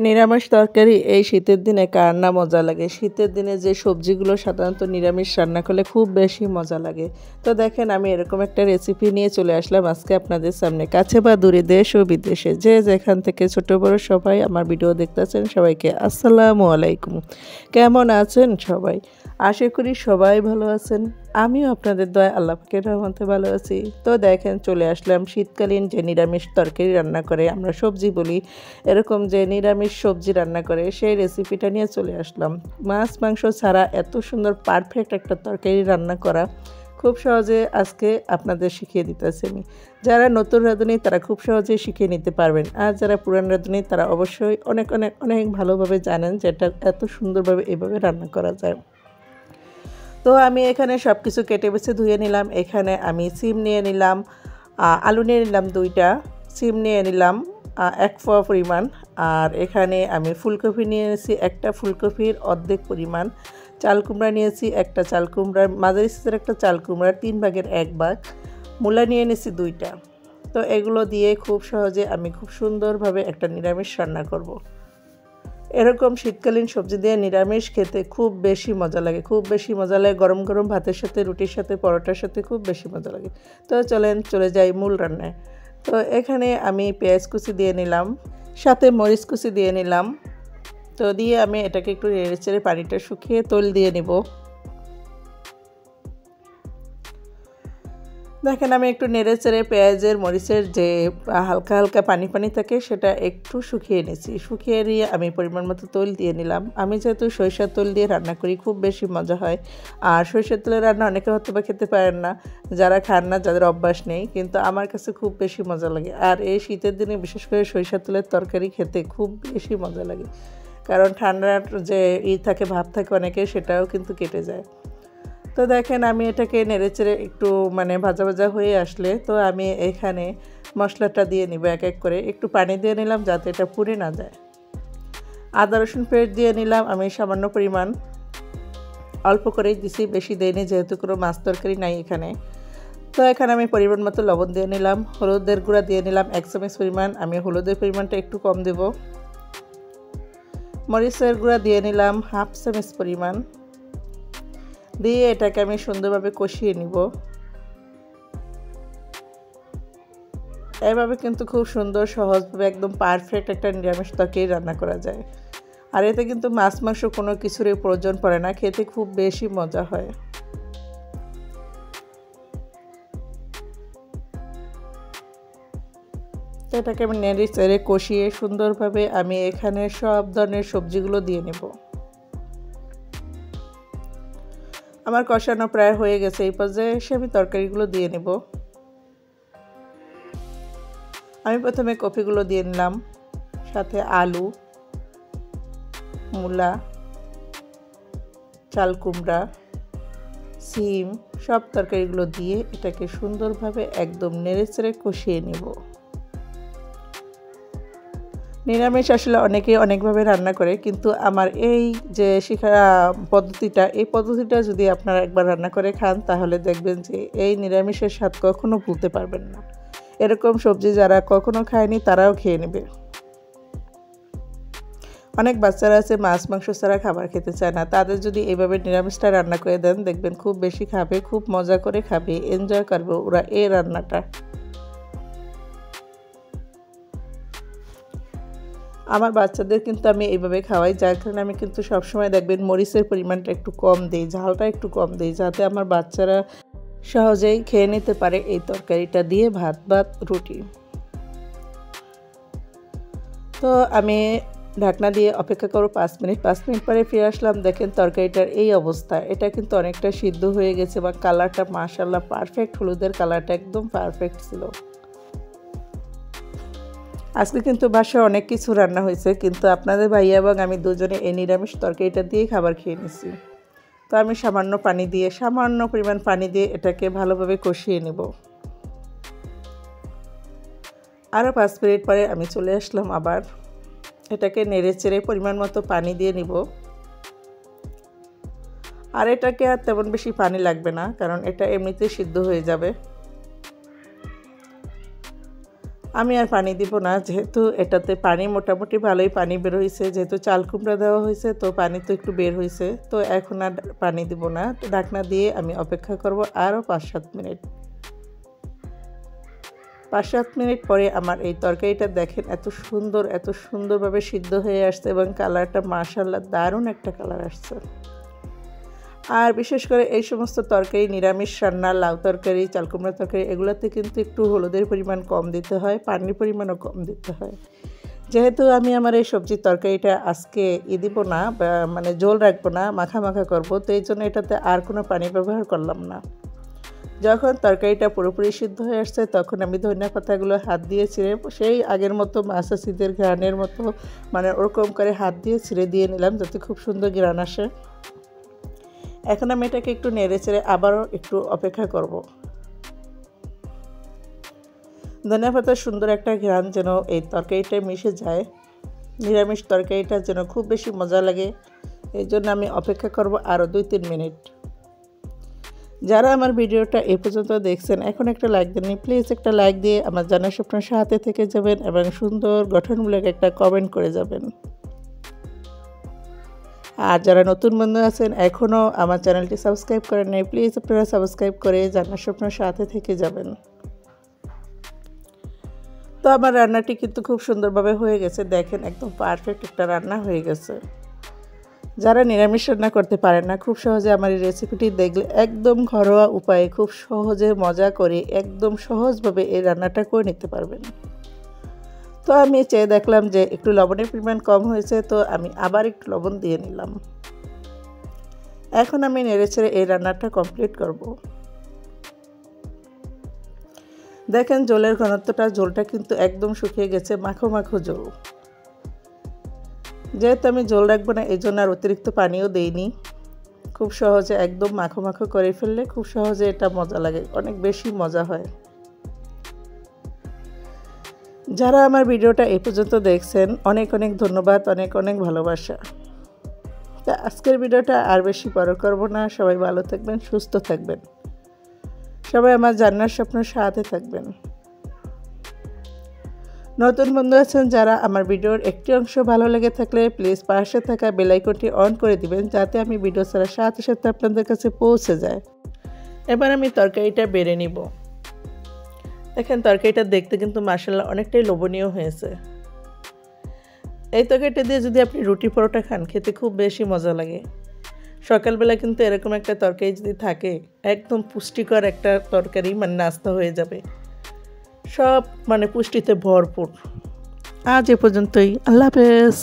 নিরামিষ তরকারি এই শীতের দিনে কার না মজা লাগে। শীতের দিনে যে সবজিগুলো সাধারণত নিরামিষ রান্না করলে খুব বেশি মজা লাগে। তো দেখেন আমি এরকম একটা রেসিপি নিয়ে চলে আসলাম আজকে আপনাদের সামনে। কাছে বা দূরে, দেশ ও বিদেশে যে যেখান থেকে ছোট বড় সবাই আমার ভিডিও দেখতেছেন সবাইকে আসসালামু আলাইকুম। কেমন আছেন সবাই? আশা করি সবাই ভালো আছেন। আমিও আপনাদের দয়ায় আল্লাহ পাকের রহমতে ভালো আছি। তো দেখেন চলে আসলাম শীতকালীন যে নিরামিষ তরকারি রান্না করে আমরা সবজি বলি, এরকম যে নিরামিষ সবজি রান্না করে সেই রেসিপিটা নিয়ে চলে আসলাম। মাছ মাংস ছাড়া এত সুন্দর পারফেক্ট একটা তরকারি রান্না করা খুব সহজে আজকে আপনাদের শিখিয়ে দিতেছি আমি। যারা নতুন রাঁধুনি তারা খুব সহজেই শিখিয়ে নিতে পারবেন, আর যারা পুরান রাঁধুনি তারা অবশ্যই অনেক অনেক অনেক ভালোভাবে জানেন যে এটা এত সুন্দরভাবে এভাবে রান্না করা যায়। তো আমি এখানে সব কিছু কেটে বেছে ধুয়ে নিলাম। এখানে আমি সিম নিয়ে নিলাম, আলু নিয়ে নিলাম 2টা, সিম নিয়ে নিলাম 1 পোয়া পরিমাণ, আর এখানে আমি ফুলকপি নিয়ে নিয়েছি একটা ফুলকপির অর্ধেক পরিমাণ, চাল কুমড়া নিয়েছি একটা চাল কুমড়ার মাঝারি সাইজের একটা চাল কুমড়ার 3 ভাগের 1 ভাগ, মূলা নিয়ে নিয়েছি 2টা। তো এগুলো দিয়ে খুব সহজে আমি খুব সুন্দরভাবে একটা নিরামিষ রান্না করব। এরকম শীতকালীন সবজি দিয়ে নিরামিষ খেতে খুব বেশি মজা লাগে, খুব বেশি মজা লাগে গরম গরম ভাতের সাথে, রুটির সাথে, পরোটার সাথে খুব বেশি মজা লাগে। তো চলে যাই মূল রান্নায়। তো এখানে আমি পেঁয়াজ কুচি দিয়ে নিলাম, সাথে মরিচ কুচি দিয়ে নিলাম। তো দিয়ে আমি এটাকে একটু নেড়ে চেড়ে পানিটা শুকিয়ে তেল দিয়ে নিব। দেখেন আমি একটু নেড়ে চেড়ে পেঁয়াজের মরিচের যে হালকা হালকা পানি পানি থাকে সেটা একটু শুকিয়ে নিয়েছি। শুকিয়ে নিয়ে আমি পরিমাণ মতো তেল দিয়ে নিলাম। আমি যেহেতু সরিষার তেল দিয়ে রান্না করি খুব বেশি মজা হয়। আর সরিষার তেলের রান্না অনেকে হয়তো বা খেতে পারেন না, যারা খান না, যাদের অভ্যাস নেই, কিন্তু আমার কাছে খুব বেশি মজা লাগে। আর এই শীতের দিনে বিশেষ করে সরিষার তেলের তরকারি খেতে খুব বেশি মজা লাগে, কারণ ঠান্ডার যে থাকে ভাব থাকে অনেকে, সেটাও কিন্তু কেটে যায়। তো দেখেন আমি এটাকে নেড়েচেড়ে একটু ভাজা ভাজা হয়ে আসলে তো আমি এখানে মশলাটা দিয়ে নিব এক এক করে। একটু পানি দিয়ে নিলাম যাতে এটা পুড়ে না যায়। আদা রসুন পেস্ট দিয়ে নিলাম আমি সামান্য পরিমাণ, অল্প করেই দিছি, বেশি দেইনি যেহেতু কোনো মাছ তরকারি নাই এখানে। তো এখানে আমি পরিমাণ মতো লবণ দিয়ে নিলাম, হলুদের গুঁড়া দিয়ে নিলাম 1 চামচ পরিমাণ, আমি হলুদের পরিমাণটা একটু কম দেব। মরিচের গুঁড়া দিয়ে নিলাম 1/2 চামচ পরিমাণ, দিয়ে এটাকে আমি সুন্দরভাবে কষিয়ে নিব। এভাবে কিন্তু খুব সুন্দর সহজভাবে একদম পারফেক্ট একটা নিরামিষ তরকারি রান্না করা যায়। আর এতে কিন্তু মাছ মাংস কোনো কিছুরই প্রয়োজন পড়ে না, খেতে খুব বেশি মজা হয়। তো এটাকে আমি নেড়ে চেড়ে কষিয়ে সুন্দরভাবে আমি এখানে সব ধরনের সবজিগুলো দিয়ে নেব। আমার কষানো প্রায় হয়ে গেছে, এই পর্যায়ে এসে আমি তরকারিগুলো দিয়ে নেব। আমি প্রথমে কপিগুলো দিয়ে নিলাম, সাথে আলু, মূলা, চাল কুমড়া, সিম, সব তরকারিগুলো দিয়ে এটাকে সুন্দরভাবে একদম নেড়েচেড়ে কষিয়ে নেব। নিরামিষ আসলে অনেকে অনেকভাবে রান্না করে, কিন্তু আমার এই যে শেখা পদ্ধতিটা, এই পদ্ধতিটা যদি আপনারা একবার রান্না করে খান তাহলে দেখবেন যে এই নিরামিষের স্বাদ কখনো ভুলতে পারবেন না। এরকম সবজি যারা কখনো খায়নি তারাও খেয়ে নেবে। অনেক বাচ্চারা আছে মাছ মাংস ছাড়া খাবার খেতে চায় না, তাদের যদি এইভাবে নিরামিষটা রান্না করে দেন দেখবেন খুব বেশি খাবে, খুব মজা করে খাবে, এনজয় করবে ওরা এই রান্নাটা। আমার বাচ্চাদের কিন্তু আমি এইভাবে খাওয়াই, যার কারণে আমি কিন্তু সবসময় দেখবেন মরিচের পরিমাণটা একটু কম দিই, ঝালটা একটু কম দিই, যাতে আমার বাচ্চারা সহজেই খেয়ে নিতে পারে এই তরকারিটা দিয়ে ভাত বা রুটি। তো আমি ঢাকনা দিয়ে অপেক্ষা করব 5 মিনিট। 5 মিনিট পরে ফিরে আসলাম, দেখেন তরকারিটার এই অবস্থা। এটা কিন্তু অনেকটা সিদ্ধ হয়ে গেছে বা কালারটা মাশাআল্লাহ পারফেক্ট, হলুদের কালারটা একদম পারফেক্ট ছিল। আজকে কিন্তু বাসায় অনেক কিছু রান্না হয়েছে, কিন্তু আপনাদের ভাইয়া এবং আমি দুজনে এই নিরামিষ তরকারিটা দিয়ে খাবার খেয়ে নিছি। তো আমি সামান্য পরিমাণ পানি দিয়ে এটাকে ভালোভাবে কষিয়ে নেব। আরও 5 মিনিট পরে আমি চলে আসলাম আবার, এটাকে নেড়ে চেড়ে পরিমাণ মতো পানি দিয়ে নিব। আর এটাকে আর তেমন বেশি পানি লাগবে না, কারণ এটা এমনিতেই সিদ্ধ হয়ে যাবে। আমি আর পানি দিব না, যেহেতু এটাতে পানি মোটামুটি ভালোই পানি বের হয়েছে, যেহেতু চাল কুমড়া দেওয়া হয়েছে তো পানি তো একটু বের হয়েছে, তো এখন আর পানি দিব না। তো ঢাকনা দিয়ে আমি অপেক্ষা করব আরও 5-7 মিনিট। 5-7 মিনিট পরে আমার এই তরকারিটা দেখেন এত সুন্দরভাবে সিদ্ধ হয়ে আসছে এবং কালারটা মাশাআল্লাহ দারুণ একটা কালার আসছে। আর বিশেষ করে এই সমস্ত তরকারি, নিরামিষ রান্না, লাউ তরকারি, চাল কুমড়া তরকারি, এগুলোতে কিন্তু একটু হলুদের পরিমাণ কম দিতে হয়, পানির পরিমাণও কম দিতে হয়। যেহেতু আমি আমার এই সবজির তরকারিটা আজকে দিব না, মানে ঝোল রাখবো না, মাখা মাখা করবো, তো এই জন্য এটাতে আর কোনো পানি ব্যবহার করলাম না। যখন তরকারিটা পুরোপুরি সিদ্ধ হয়ে আসছে তখন আমি ধনিয়া পাতাগুলো হাত দিয়ে ছিঁড়ে, সেই আগের মতো মাছাসিদের ঘ্রাণের মতো মানে ওরকম করে হাত দিয়ে ছিঁড়ে দিয়ে নিলাম, যাতে খুব সুন্দর ঘ্রাণ আসে। এখন আমি এটাকে একটু নেড়ে চেড়ে আবারও একটু অপেক্ষা করব। ধনিয়া পাতার সুন্দর একটা ঘ্রাণ যেন এই তরকারিটায় মিশে যায়, নিরামিষ তরকারিটা যেন খুব বেশি মজা লাগে, এই জন্য আমি অপেক্ষা করব আরও 2-3 মিনিট। যারা আমার ভিডিওটা এ পর্যন্ত দেখছেন এখন একটা লাইক দেননি, প্লিজ একটা লাইক দিয়ে আমার জানার স্বপ্নের সাথে থেকে যাবেন এবং সুন্দর গঠনমূলক একটা কমেন্ট করে যাবেন। আর যারা নতুন বন্ধু আছেন এখনও আমার চ্যানেলটি সাবস্ক্রাইব করেন নাই, প্লিজ আপনারা সাবস্ক্রাইব করে জানার স্বপ্নের সাথে থেকে যাবেন। তো আমার রান্নাটি কিন্তু খুব সুন্দরভাবে হয়ে গেছে, দেখেন একদম পারফেক্ট একটা রান্না হয়ে গেছে। যারা নিরামিষ রান্না করতে পারেন না, খুব সহজে আমার এই রেসিপিটি দেখলে একদম ঘরোয়া উপায়ে খুব সহজে মজা করে একদম সহজভাবে এই রান্নাটা করে নিতে পারবেন। তো আমি চেয়ে দেখলাম যে একটু লবণের পরিমাণ কম হয়েছে, তো আমি আবার একটু লবণ দিয়ে নিলাম। এখন আমি নেড়েচেড়ে এই রান্নাটা কমপ্লিট করব। দেখেন ঝোলের ঘনত্বটা, ঝোলটা কিন্তু একদম শুকিয়ে গেছে, মাখো মাখো ঝোল। যেহেতু আমি ঝোল রাখবো না এই জন্য আর অতিরিক্ত পানিও দেইনি, খুব সহজে একদম মাখো মাখো করে ফেললে খুব সহজে এটা মজা লাগে, অনেক বেশি মজা হয়। যারা আমার ভিডিওটা এই পর্যন্ত দেখছেন অনেক ধন্যবাদ, অনেক ভালোবাসা। তা আজকের ভিডিওটা আর বেশি বড় করব না, সবাই ভালো থাকবেন, সুস্থ থাকবেন, সবাই আমার জান্নার স্বপ্নের সাথে থাকবেন। নতুন বন্ধু আছেন যারা, আমার ভিডিওর একটি অংশ ভালো লেগে থাকলে প্লিজ পাশে থাকা বেল আইকনটি অন করে দিবেন, যাতে আমি ভিডিও ছাড়ার সাথে সাথে আপনাদের কাছে পৌঁছে যায়। এবার আমি তরকারিটা বেড়ে নিব। দেখেন তরকারিটা দেখতে কিন্তু মাশাআল্লাহ অনেকটাই লোভনীয় হয়েছে। এই তরকারিটা দিয়ে যদি আপনি রুটি পরোটা খান, খেতে খুব বেশি মজা লাগে। সকালবেলা কিন্তু এরকম একটা তরকারি যদি থাকে, একদম পুষ্টিকর একটা তরকারি, মানে নাস্তা হয়ে যাবে, সব মানে পুষ্টিতে ভরপুর। আজ এ পর্যন্তই, আল্লাহ হাফেজ।